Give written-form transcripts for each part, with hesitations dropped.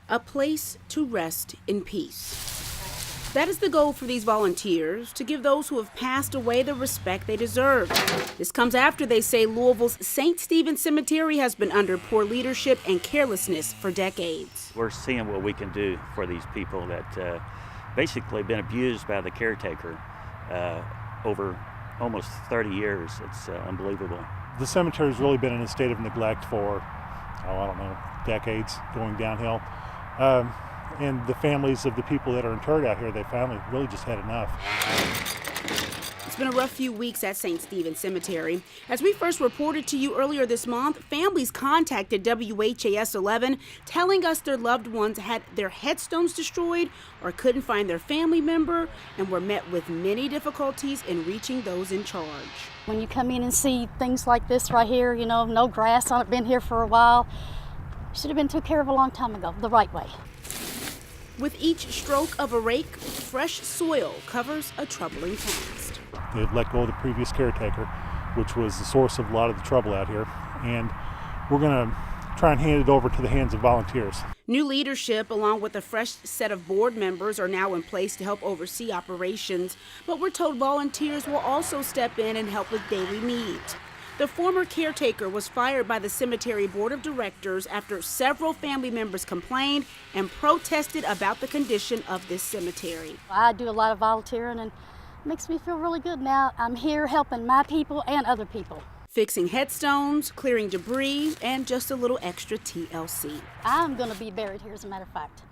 a place to rest in peace. That is the goal for these volunteers, to give those who have passed away the respect they deserve. This comes after they say Louisville's St. Stephen's Cemetery has been under poor leadership and carelessness for decades. We're seeing what we can do for these people that basically been abused by the caretaker over almost 30 years. It's unbelievable. The cemetery's really been in a state of neglect for, I don't know, decades, going downhill. And the families of the people that are interred out here, they finally really just had enough. It's been a rough few weeks at St. Stephen's Cemetery. As we first reported to you earlier this month, families contacted WHAS 11 telling us their loved ones had their headstones destroyed or couldn't find their family member and were met with many difficulties in reaching those in charge. When you come in and see things like this right here, you know, no grass on it, been here for a while, should have been took care of a long time ago, the right way. With each stroke of a rake, fresh soil covers a troubling past. They had let go of the previous caretaker, which was the source of a lot of the trouble out here, and we're going to try and hand it over to the hands of volunteers. New leadership, along with a fresh set of board members, are now in place to help oversee operations, but we're told volunteers will also step in and help with daily needs. The former caretaker was fired by the cemetery board of directors after several family members complained and protested about the condition of this cemetery. I do a lot of volunteering and it makes me feel really good now. I'm here helping my people and other people. Fixing headstones, clearing debris, and just a little extra TLC. I'm going to be buried here, as a matter of fact.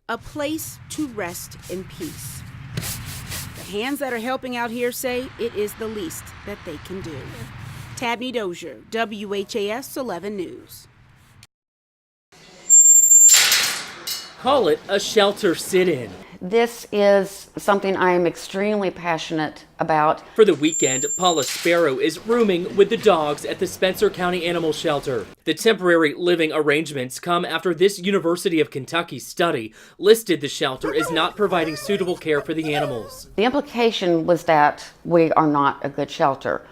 A place to rest in peace. The hands that are helping out here say it is the least that they can do. Tabney Dozier, WHAS 11 News. Call it a shelter sit-in. This is something I am extremely passionate about. For the weekend, Paula Sparrow is rooming with the dogs at the Spencer County Animal Shelter. The temporary living arrangements come after this University of Kentucky study listed the shelter as not providing suitable care for the animals. The implication was that we are not a good shelter.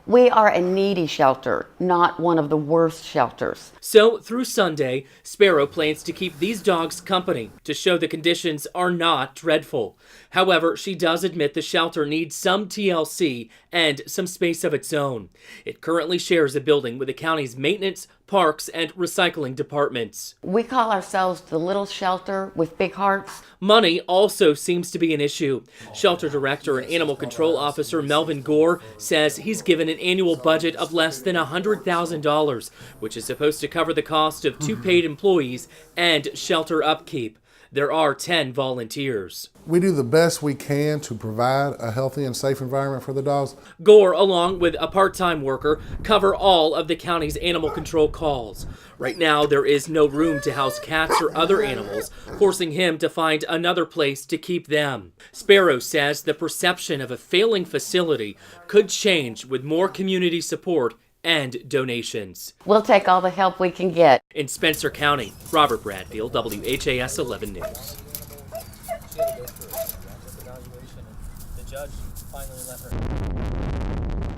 We are a needy shelter, not one of the worst shelters. So, through Sunday, Sparrow plans to keep these dogs company to show the conditions are not dreadful. However, she does admit the shelter needs some TLC and some space of its own. It currently shares a building with the county's maintenance, parks, and recycling departments. We call ourselves the little shelter with big hearts. Money also seems to be an issue. Shelter director and animal control officer Melvin Gore says he's given an annual budget of less than $100,000, which is supposed to cover the cost of 2 paid employees and shelter upkeep. There are 10 volunteers. We do the best we can to provide a healthy and safe environment for the dogs. Gore, along with a part-time worker, cover all of the county's animal control calls. Right now, there is no room to house cats or other animals, forcing him to find another place to keep them. Sparrow says the perception of a failing facility could change with more community support and donations. We'll take all the help we can get. In Spencer County, Robert Bradfield, WHAS 11 News.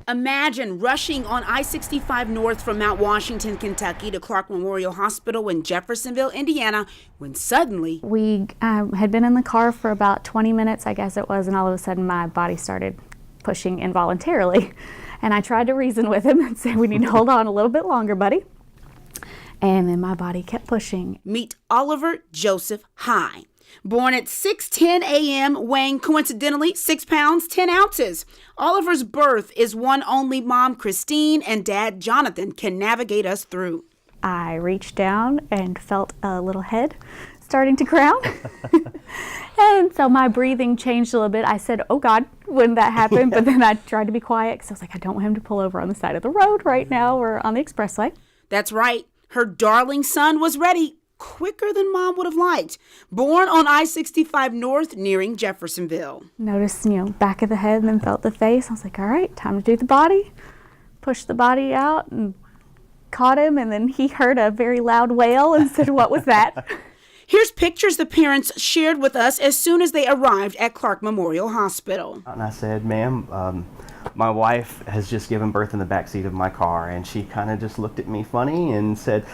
Imagine rushing on I-65 north from Mount Washington, Kentucky to Clark Memorial Hospital in Jeffersonville, Indiana, when suddenly... We had been in the car for about 20 minutes, I guess it was, and all of a sudden my body started pushing involuntarily. And I tried to reason with him and say, we need to hold on a little bit longer, buddy. And then my body kept pushing. Meet Oliver Joseph High. Born at 6:10 a.m., weighing coincidentally 6 pounds, 10 ounces. Oliver's birth is one only mom, Christine, and dad, Jonathan, can navigate us through. I reached down and felt a little head starting to crown. And so my breathing changed a little bit. I said, oh God, when that happened, but then I tried to be quiet because I was like, I don't want him to pull over on the side of the road right now or on the expressway. That's right. Her darling son was ready quicker than mom would have liked. Born on I-65 North, nearing Jeffersonville. Noticed, back of the head and then felt the face. I was like, all right, time to do the body. Pushed the body out and caught him, and then he heard a very loud wail and said, what was that? Here's pictures the parents shared with us as soon as they arrived at Clark Memorial Hospital. And I said, ma'am, my wife has just given birth in the backseat of my car, and she kind of just looked at me funny and said,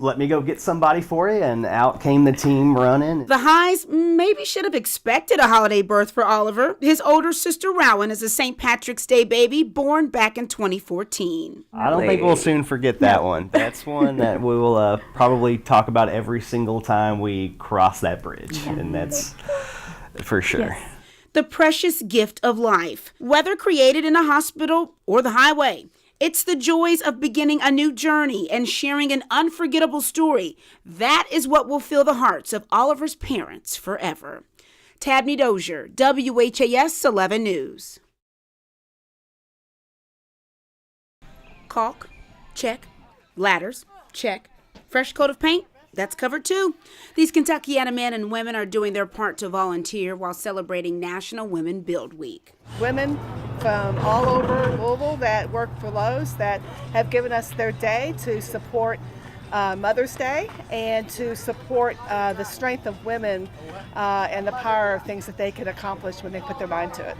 let me go get somebody for you, and out came the team running. The Highs maybe should have expected a holiday birth for Oliver. His older sister Rowan is a St. Patrick's Day baby born back in 2014. I don't think we'll soon forget that one. That's one that we will probably talk about every single time we cross that bridge, and that's for sure. Yes. The precious gift of life, whether created in a hospital or the highway. It's the joys of beginning a new journey and sharing an unforgettable story. That is what will fill the hearts of Oliver's parents forever. Tabney Dozier, WHAS 11 News. Caulk, check. Ladders, check. Fresh coat of paint? That's covered too. These Kentuckiana men and women are doing their part to volunteer while celebrating National Women Build Week. Women from all over Louisville that work for Lowe's that have given us their day to support Mother's Day and to support the strength of women and the power of things that they can accomplish when they put their mind to it.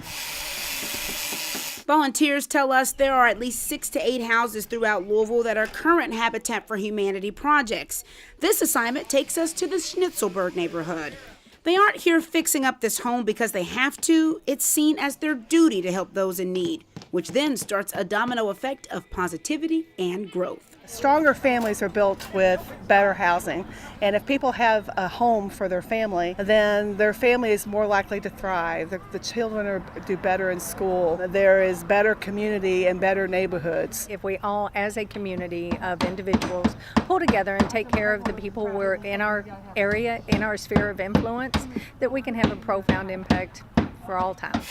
Volunteers tell us there are at least 6 to 8 houses throughout Louisville that are current Habitat for Humanity projects. This assignment takes us to the Schnitzelberg neighborhood. They aren't here fixing up this home because they have to. It's seen as their duty to help those in need, which then starts a domino effect of positivity and growth. Stronger families are built with better housing, and if people have a home for their family, then their family is more likely to thrive. The children do better in school. There is better community and better neighborhoods. If we all, as a community of individuals, pull together and take care of the people we're in our area, in our sphere of influence, that we can have a profound impact for all time.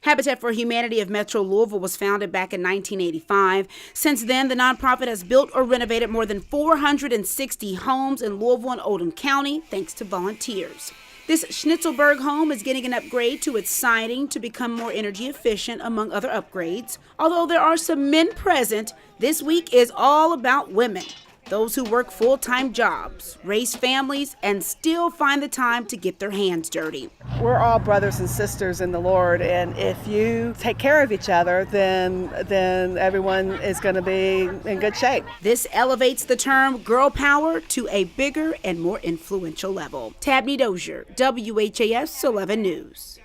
Habitat for Humanity of Metro Louisville was founded back in 1985. Since then, the nonprofit has built or renovated more than 460 homes in Louisville and Oldham County, thanks to volunteers. This Schnitzelberg home is getting an upgrade to its siding to become more energy efficient, among other upgrades. Although there are some men present, this week is all about women. Those who work full-time jobs, raise families, and still find the time to get their hands dirty. We're all brothers and sisters in the Lord, and if you take care of each other, then everyone is going to be in good shape. This elevates the term girl power to a bigger and more influential level. Tabney Dozier, WHAS 11 News.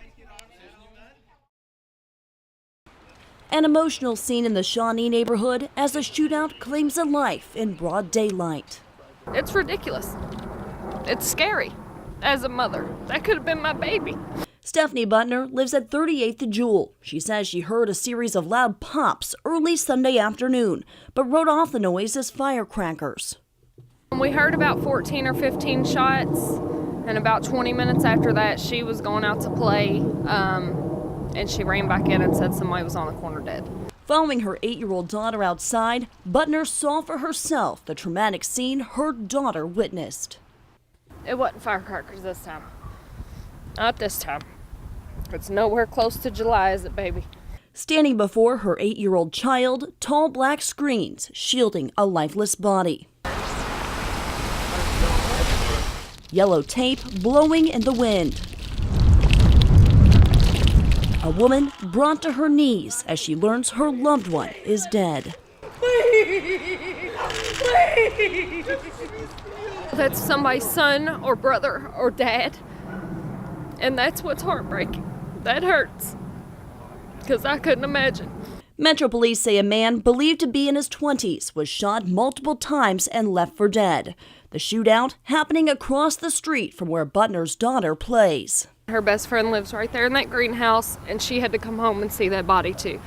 An emotional scene in the Shawnee neighborhood as a shootout claims a life in broad daylight. It's ridiculous. It's scary. As a mother, that could have been my baby. Stephanie Butner lives at 38th Jewel. She says she heard a series of loud pops early Sunday afternoon, but wrote off the noise as firecrackers. We heard about 14 or 15 shots, and about 20 minutes after that, she was going out to play. And she ran back in and said somebody was on the corner dead. Following her 8-year-old daughter outside, Butner saw for herself the traumatic scene her daughter witnessed. It wasn't firecrackers this time. Not this time. It's nowhere close to July, is it, baby? Standing before her 8-year-old child, tall black screens shielding a lifeless body. Yellow tape blowing in the wind. A woman brought to her knees as she learns her loved one is dead. Please. That's somebody's son or brother or dad. And that's what's heartbreaking. That hurts. Because I couldn't imagine. Metro Police say a man believed to be in his 20s was shot multiple times and left for dead. The shootout happening across the street from where Butner's daughter plays. Her best friend lives right there in that greenhouse, and she had to come home and see that body too.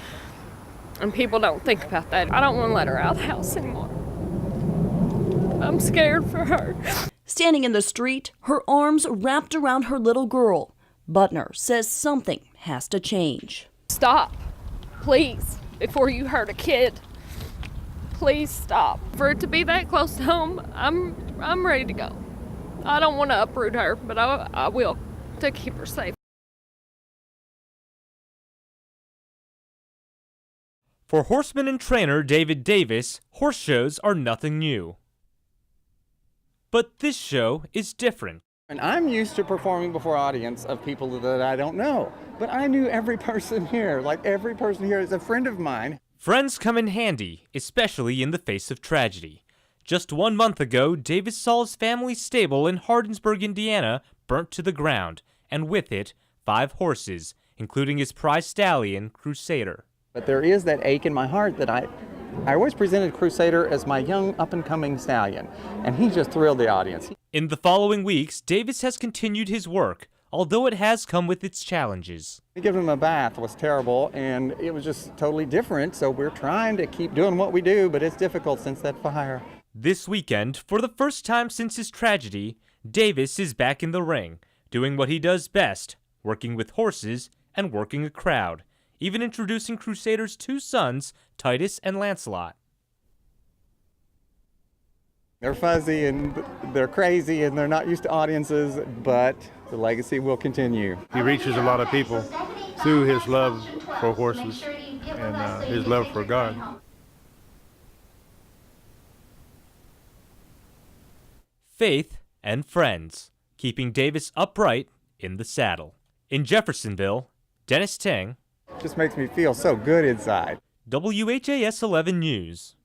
And people don't think about that. I don't want to let her out of the house anymore. I'm scared for her. Standing in the street, her arms wrapped around her little girl, Butner says something has to change. Stop, please, before you hurt a kid. Please stop. For it to be that close to home, I'm ready to go. I don't want to uproot her, but I will, to keep her safe. For horseman and trainer David Davis, horse shows are nothing new. But this show is different. And I'm used to performing before an audience of people that I don't know. But I knew every person here. Like, every person here is a friend of mine. Friends come in handy, especially in the face of tragedy. Just 1 month ago, Davis saw his family's stable in Hardinsburg, Indiana, burnt to the ground, and with it, 5 horses, including his prize stallion, Crusader. But there is that ache in my heart that I always presented Crusader as my young up-and-coming stallion, and he just thrilled the audience. In the following weeks, Davis has continued his work, although it has come with its challenges. Giving him a bath was terrible, and it was just totally different, so we're trying to keep doing what we do, but it's difficult since that fire. This weekend, for the first time since his tragedy, Davis is back in the ring, doing what he does best, working with horses and working a crowd, even introducing Crusader's 2 sons, Titus and Lancelot. They're fuzzy and they're crazy and they're not used to audiences, but the legacy will continue. He reaches a lot of people through his love for horses and his love for God. Faith and friends, keeping Davis upright in the saddle. In Jeffersonville, Dennis Ting. Just makes me feel so good inside. WHAS 11 News.